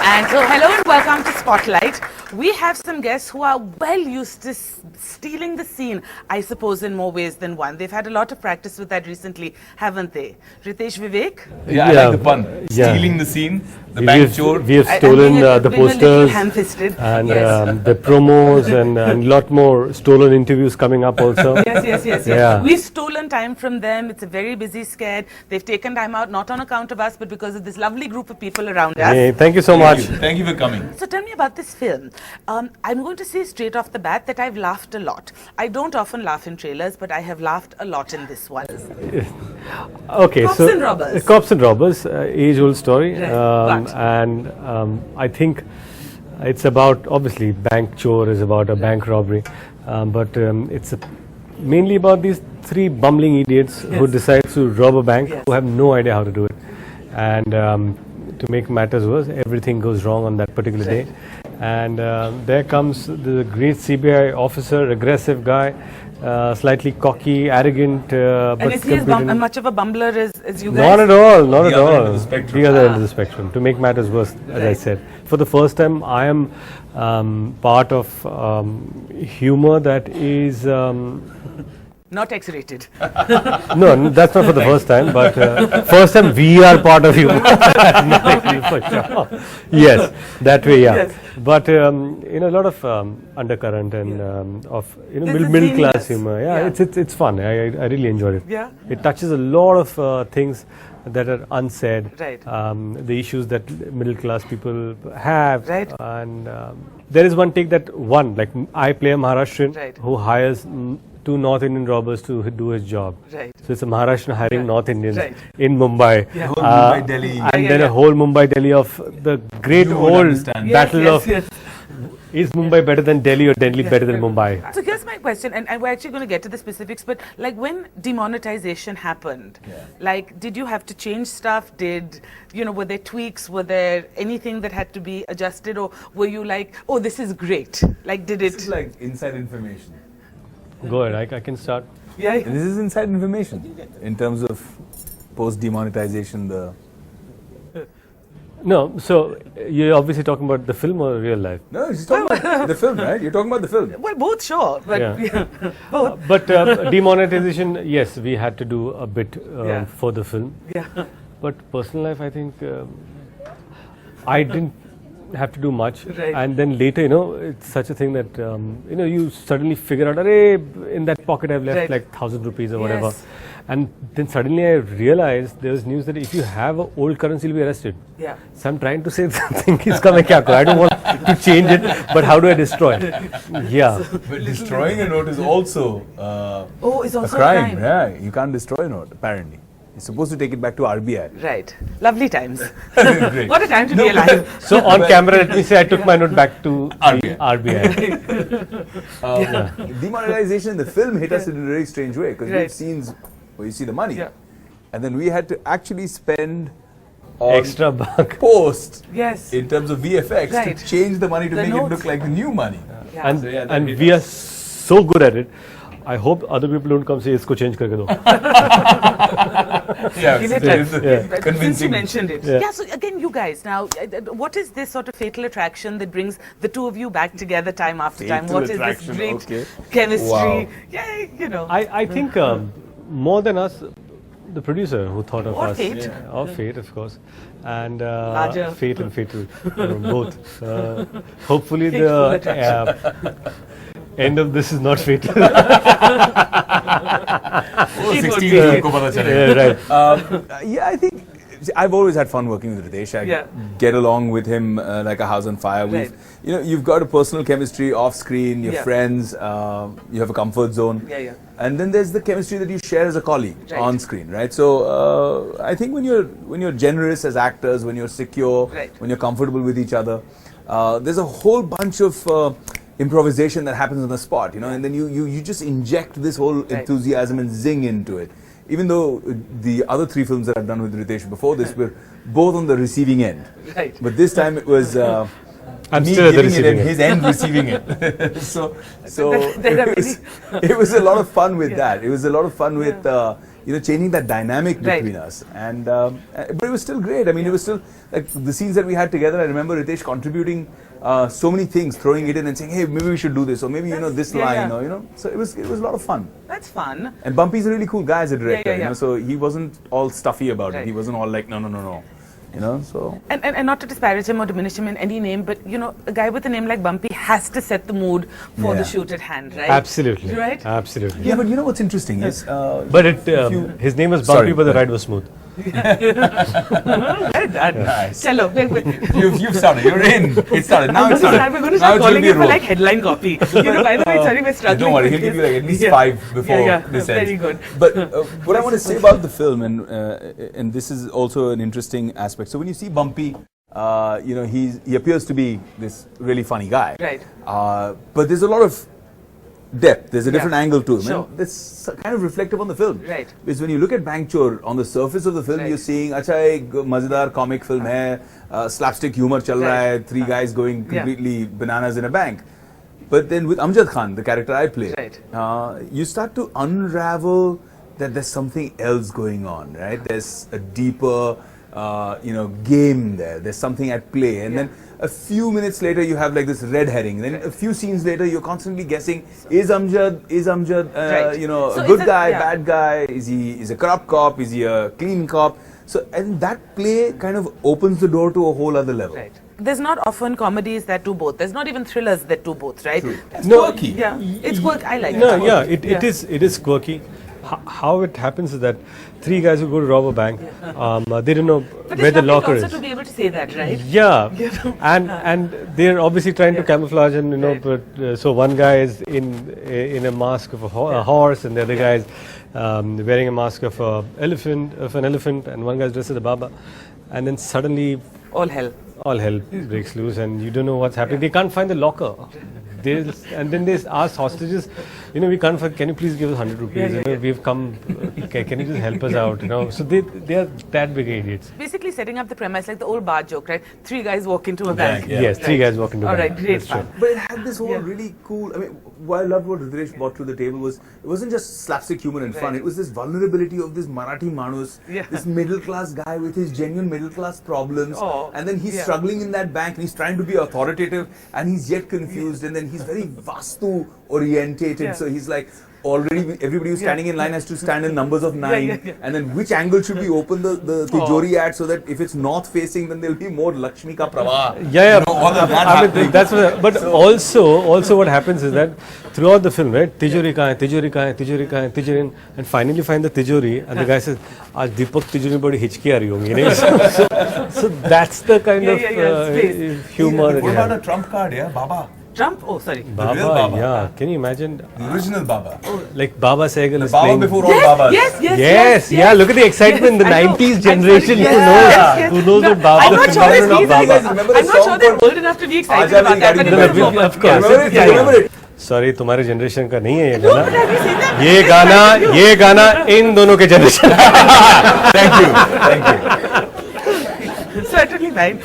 And so, hello and welcome to Spotlight. We have some guests who are well used to stealing the scene, I suppose, in more ways than one. They've had a lot of practice with that recently, haven't they? Ritesh, Vivek? Yeah, I like the pun. Stealing the scene, the bank chore. We have stolen the posters and yes. the promos and a lot more stolen interviews coming up also. Yes. Yeah. We've stolen time from them. It's a very busy sched. They've taken time out, not on account of us, but because of this lovely group of people around us. Hey, thank you so much. Thank you for coming. So tell me about this film. I'm going to say straight off the bat that I've laughed a lot. I don't often laugh in trailers, but I have laughed a lot in this one. Okay, Cops and Robbers. Cops and Robbers, age-old story. Right. And I think it's about, obviously, bank chore is about a bank robbery. But it's mainly about these three bumbling idiots who decide to rob a bank, who have no idea how to do it. And to make matters worse, everything goes wrong on that particular day. And there comes the great CBI officer, aggressive guy, slightly cocky, arrogant. And is he as much of a bumbler as you guys? Not at all, not at all. The other end of the spectrum. The other end of the spectrum. To make matters worse, as I said, for the first time, I am part of humor that is. Not X-rated. No, that's not for the first time, but first time we are part of humor. For sure. Yes, that way, yeah. Yes. But a lot of undercurrent and of middle class humor. Yeah, it's fun. I really enjoyed it. Yeah. It touches a lot of things that are unsaid. Right. The issues that middle class people have. Right. And there is one take that I play a Maharashtrian who hires two North Indian robbers to do his job. Right. So it's a Maharashtrian hiring North Indians in Mumbai. Yeah. Whole Mumbai, Delhi. And then a whole Mumbai, Delhi of the great old battle of is Mumbai better than Delhi or Delhi better than Mumbai? So here's my question, and we're actually going to get to the specifics, but like when demonetization happened, did you have to change stuff? Were there tweaks? Were there anything that had to be adjusted, or were you like, oh, this is great? This is like inside information. Go ahead, I can start. Yeah. This is inside information in terms of post-demonetization. No, so you're obviously talking about the film or real life? No, she's talking about the film, right? You're talking about the film. Well, both, sure. But both. But demonetization, yes, we had to do a bit for the film. Yeah. But personal life, I think I didn't have to do much. Right. And then later, it's such a thing that, you suddenly figure out, in that pocket I've left like 1,000 rupees or whatever. And then suddenly I realized there was news that if you have an old currency, you'll be arrested. Yeah. So I'm trying to say something. I don't want to change it, but how do I destroy it? Yeah. But destroying a note is also it's also a crime. Yeah, you can't destroy a note, apparently. You're supposed to take it back to RBI. Right. Lovely times. Great. What a time to be alive. So on camera, let me say I took my note back to RBI. Demonetization in the film hit us in a very strange way because we have scenes where you see the money. Yeah. And then we had to actually spend extra buck post in terms of VFX to change the money to make it look like the new money. Yeah. And we are so good at it. I hope other people don't come say, isko change karke do. Since you mentioned it. Yeah, so again, you guys, now, what is this sort of fatal attraction that brings the two of you back together time after time? What is this great chemistry? Wow. Yeah, I think more than us, the producer who thought of us. Fate. Or Fate, of course. And Fate and Fatal, both. Hopefully the end of this is not fatal. 16 right. I think I've always had fun working with Riteish. I get along with him like a house on fire. You've got a personal chemistry off screen. You're friends. You have a comfort zone. And then there's the chemistry that you share as a colleague on screen, right? So I think when you're generous as actors, when you're secure, when you're comfortable with each other, there's a whole bunch of improvisation that happens on the spot, and then you just inject this whole enthusiasm and zing into it. Even though the other three films that I've done with Riteish before this were both on the receiving end. But this time it was I'm me still giving it and his end receiving it. so it was a lot of fun with that. It was a lot of fun with changing that dynamic between us. And but it was still great. I mean, it was still like the scenes that we had together. I remember Riteish contributing so many things, throwing it in and saying, hey, maybe we should do this, or maybe this line, or so it was a lot of fun. That's fun. And Bumpy's a really cool guy as a director, so he wasn't all stuffy about it. He wasn't all like no. So and not to disparage him or diminish him in any name, but a guy with a name like Bumpy has to set the mood for the shoot at hand, right? Absolutely, right? Absolutely. Yeah, but what's interesting is, but his name was Bumpy, but the ride was smooth. Well done. Nice. Chalo, you've started. You're in. It started. Now it's started. We're going to start calling it for like headline copy. By the way, sorry, we're struggling. Don't worry, he'll give you like at least 5 before this ends. Very good. But what I want to say about the film, and this is also an interesting aspect. So when you see Bumpy, he appears to be this really funny guy. Right. But there's a lot of depth. There's a different angle to him. Sure. And that's kind of reflective on the film. Right. Because when you look at Bank Chor, on the surface of the film, you're seeing, acha, ek mazedar comic film hai, slapstick humor chal raha hai, 3 guys going completely bananas in a bank. But then with Amjad Khan, the character I play, you start to unravel that there's something else going on, right? There's a deeper, game there. There's something at play. And then a few minutes later, you have like this red herring. Then a few scenes later, you're constantly guessing, is Amjad, So a good guy, bad guy? Is he a corrupt cop? Is he a clean cop? So, and that play kind of opens the door to a whole other level. Right. There's not often comedies that do both. There's not even thrillers that do both, right? It's quirky. Yeah, it's quirky. I like it. It is quirky. How it happens is that 3 guys who go to rob a bank, they don't know where the locker is. But it's also to be able to say that, right? Yeah, and they're obviously trying to camouflage, and but so one guy is in a mask of a horse, and the other guy is wearing a mask of an elephant, and one guy's dressed as a Baba, and then suddenly all hell breaks loose, and you don't know what's happening. They can't find the locker. And then they ask hostages, we can't find, can you please give us 100 rupees? We've come, can you just help us out? So they are that big idiots. Basically setting up the premise like the old bar joke, right? 3 guys walk into a bank. Yes, 3 guys walk into a bank. All right, great fun. But it had this whole really cool, what I loved what Riteish brought to the table was, it wasn't just slapstick humor and fun, it was this vulnerability of this Marathi Manus, this middle class guy with his genuine middle class problems, and then he's struggling in that bank and he's trying to be authoritative and he's yet confused, and then he's very Vastu orientated, so he's like, already everybody who's standing in line has to stand in numbers of 9, and then which angle should we open the tijori at, so that if it's north facing, then there'll be more Lakshmi ka pravah. All of that that's what, but also what happens is that throughout the film, right, tijori kahan, tijori, and finally you find the tijori, and the guy says, "Aaj Deepak tijori badi hichki aa rahi hongi." So that's the kind of humor. What about a trump card, Baba? Trump? Oh, sorry. Baba, yeah. Can you imagine? The original Baba. Like Baba Sehgal is Baba playing. before all Babas. Yes. Yeah, look at the excitement in the 90s generation who knows what Baba I'm not sure phenomenon of Baba. I'm not sure they're old enough to be excited about that. But of course. Remember it? Sorry, तुम्हारे generation का नहीं है ये गाना. ये गाना इन दोनों के generation. Thank you. Certainly mine.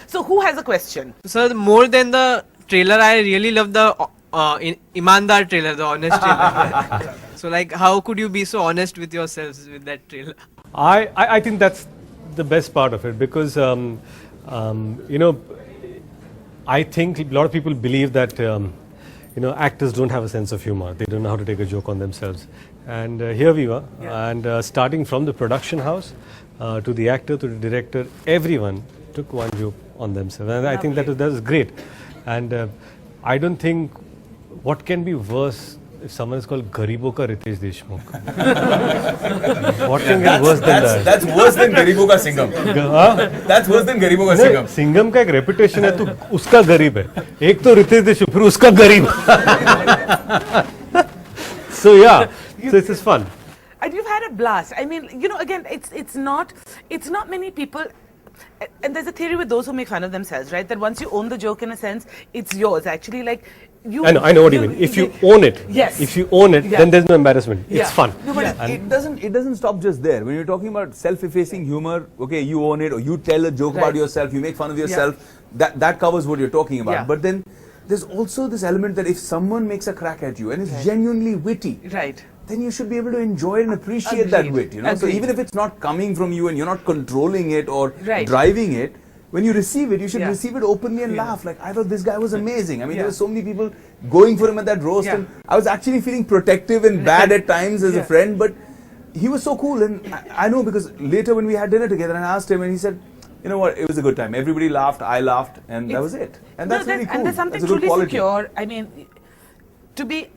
So who has a question? Sir, more than the trailer, I really love the Imandar trailer, the honest trailer. So like, how could you be so honest with yourselves with that trailer? I think that's the best part of it, because I think a lot of people believe that actors don't have a sense of humor. They don't know how to take a joke on themselves. And here we were, and starting from the production house to the actor, to the director, everyone took one joke on themselves. And I think that was great. And I don't think what can be worse if someone is called Garibo ka Riteish Deshmukh. What can get worse than that? That's worse than Garibo ka Singham. That's worse than Garibo ka Singham. Singham का एक reputation है, तो उसका गरीब है. एक तो रितेश देशमुख, फिर उसका गरीब. So yeah, so this is fun. And you've had a blast. I mean, again, it's not many people. And there's a theory with those who make fun of themselves, right? That once you own the joke, in a sense, it's yours. Actually, like you. I know what you mean. If you own it, if you own it, then there's no embarrassment. It's fun. No, but it doesn't stop just there. When you're talking about self-effacing humor, okay, you own it, or you tell a joke about yourself, you make fun of yourself. That covers what you're talking about. But then there's also this element that if someone makes a crack at you and is genuinely witty, then you should be able to enjoy it and appreciate that wit, you know. So even if it's not coming from you and you're not controlling it or driving it, when you receive it, you should receive it openly and laugh. Like, I thought this guy was amazing. I mean, there were so many people going for him at that roast, and I was actually feeling protective and bad at times as a friend, but he was so cool. And I know, because later when we had dinner together, and I asked him, and he said, you know what, it was a good time. Everybody laughed, I laughed, and that was it. And that's really cool. And there's something truly secure. I mean, to be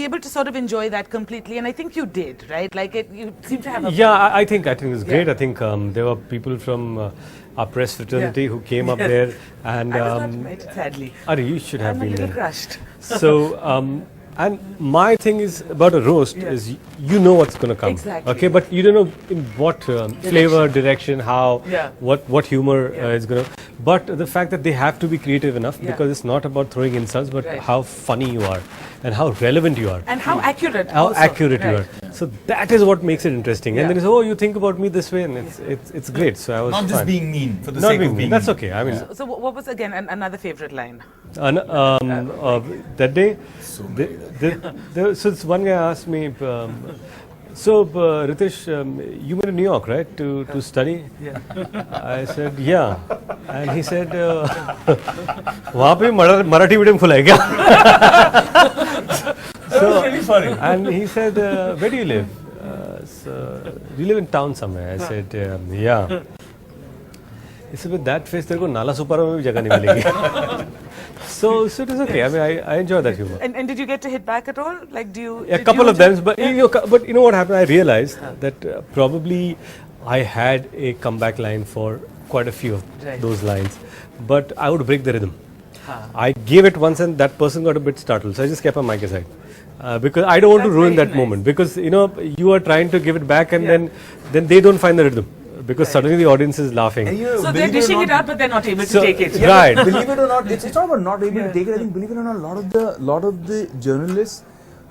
able to sort of enjoy that completely, and I think you did, right? Like, you seem to have a... Yeah, I think it was great. I think there were people from our press fraternity who came up there, and... I was not invited, sadly. You should have been there. I'm a little crushed. So, and my thing is about a roast is you know what's going to come. Exactly. Okay, but you don't know in what flavor, direction, how, what humor is going to... But the fact that they have to be creative enough, because it's not about throwing insults, but how funny you are and how relevant you are. And how accurate you are. So that is what makes it interesting. And then it's, oh, you think about me this way, and it's great. So I was not just being mean for the not sake being of being That's mean. okay. I mean, So what was, again, another favorite line? That day, so this one guy asked me, so Riteish, you went to New York, right, to study? Yeah. I said, yeah. And he said, वहाँ पे Marathi medium खुला है क्या? That was really funny. And he said, where do you live? So, you live in town somewhere. I said, yeah. He said, with that face, तेरे को नाला सुपारा में भी जगह नहीं मिलेगी. So it is okay. I mean, I enjoy that humor. And did you get to hit back at all? Like, do you? A couple of them, but you know what happened? I realized that probably I had a comeback line for quite a few of those lines, but I would break the rhythm. I gave it once, and that person got a bit startled, so I just kept my mic aside. Because I don't want to ruin that moment, because you are trying to give it back, and then they don't find the rhythm. Because suddenly the audience is laughing. So they're dishing it out, but they're not able to take it. Right. Believe it or not, it's not about not able to take it. I think, believe it or not, a lot of the journalists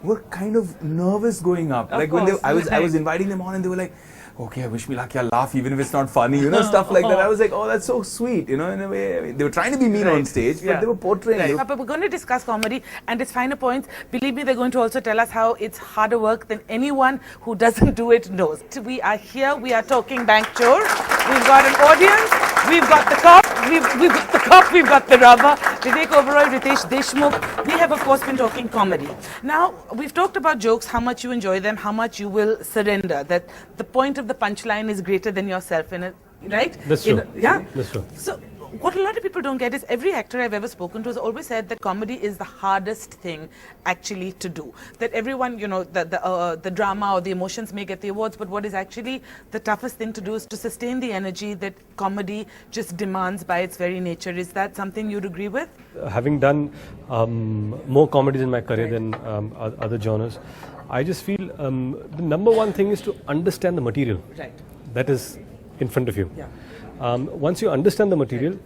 were kind of nervous going up. Like when I was inviting them on, and they were like, okay, I wish me luck, I'll laugh even if it's not funny, stuff like that. I was like, oh, that's so sweet, in a way. I mean, they were trying to be mean on stage, but they were portraying. But we're going to discuss comedy and its finer points. Believe me, they're going to also tell us how it's harder work than anyone who doesn't do it knows. We are here, we are talking bank chores. We've got an audience, we've got the cop, we've got the rubber. Vivek, Oberoi, Riteish, Deshmukh. We have, of course, been talking comedy. Now, we've talked about jokes, how much you enjoy them, how much you will surrender, that the point of the punchline is greater than yourself in it, right? That's true. That's true. So what a lot of people don't get is every actor I've ever spoken to has always said that comedy is the hardest thing actually to do. That everyone, the drama or the emotions may get the awards, but what is actually the toughest thing to do is to sustain the energy that comedy just demands by its very nature. Is that something you'd agree with? Having done more comedies in my career than other genres, I just feel the number one thing is to understand the material that is in front of you. Once you understand the material,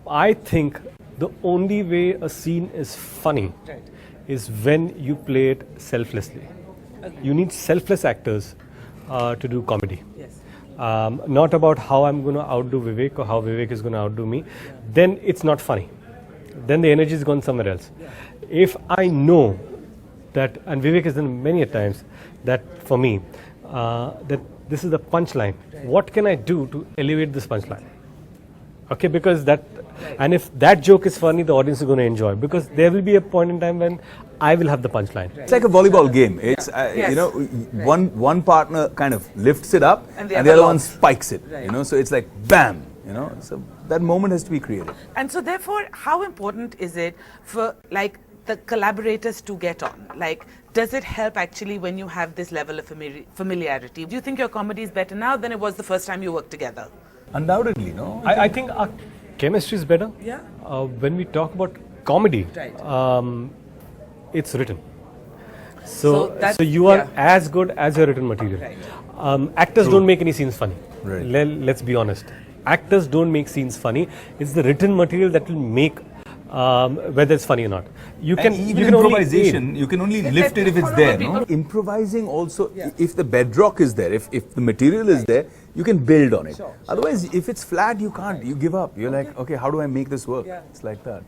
I think the only way a scene is funny is when you play it selflessly. You need selfless actors to do comedy. Not about how I'm going to outdo Vivek or how Vivek is going to outdo me. Then it's not funny. Then the energy is gone somewhere else. If I know that, and Vivek has done many a times, that for me, that this is the punchline. What can I do to elevate this punchline? Okay, because and if that joke is funny, the audience is going to enjoy, because there will be a point in time when I will have the punchline. It's like a volleyball game. It's one partner kind of lifts it up, and the other one spikes it. So it's like bam. So that moment has to be created. And so therefore, how important is it for the collaborators to get on? Does it help actually when you have this level of familiarity? Do you think your comedy is better now than it was the first time you worked together? Undoubtedly, no? I think our chemistry is better. Yeah. When we talk about comedy, it's written. So you are as good as your written material. Actors don't make any scenes funny. Let's be honest. Actors don't make scenes funny. It's the written material that will make whether it's funny or not. Even improvisation, you can only lift it if it's there. No? Improvising also, if the bedrock is there, if the material is there, you can build on it. Otherwise, if it's flat, you can't. You give up. You're like, okay, how do I make this work? It's like that.